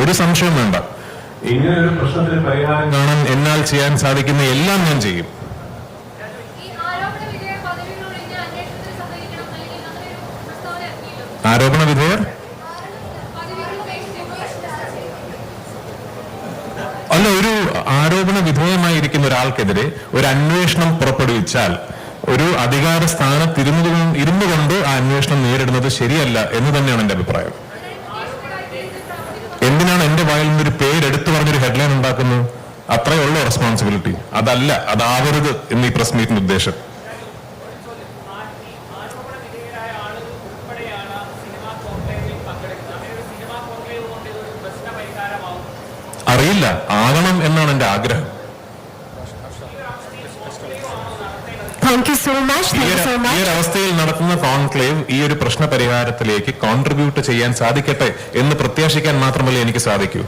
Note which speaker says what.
Speaker 1: ഒരു സംശയം വേണ്ട. ഇങ്ങനെ ഒരു പ്രശ്നത്തിന് പരിഹാരം കാണാൻ എന്നാൽ ചെയ്യാൻ സാധിക്കുന്ന എല്ലാം ഞാൻ ചെയ്യും. ആരോപണ വിധേയർ അല്ല, ഒരു ആരോപണ വിധേയമായിരിക്കുന്ന ഒരാൾക്കെതിരെ ഒരു അന്വേഷണം പുറപ്പെടുവിച്ചാൽ ഒരു അധികാര സ്ഥാനത്ത് ഇരുന്നു കൊണ്ട് ആ അന്വേഷണം നേരിടുന്നത് ശരിയല്ല എന്ന് തന്നെയാണ് എന്റെ അഭിപ്രായം. എന്തിനാണ് എന്റെ വായിൽ നിന്നൊരു പേരെടുത്തു പറഞ്ഞൊരു ഹെഡ്ലൈൻ ഉണ്ടാക്കുന്നത്? അത്രയേ ഉള്ളൂ റെസ്പോൺസിബിലിറ്റി. അതല്ല, അതാവരുത് എന്ന് ഈ പ്രസ് മീറ്റിന്റെ ഉദ്ദേശം. അറിയില്ല, ആകണം എന്നാണ് എന്റെ ആഗ്രഹം. ഈ ഒരു അവസ്ഥയിൽ നടത്തുന്ന കോൺക്ലേവ് ഈ ഒരു പ്രശ്ന പരിഹാരത്തിലേക്ക് കോൺട്രിബ്യൂട്ട് ചെയ്യാൻ സാധിക്കട്ടെ എന്ന് പ്രത്യാശിക്കാൻ മാത്രമല്ലേ എനിക്ക് സാധിക്കൂ.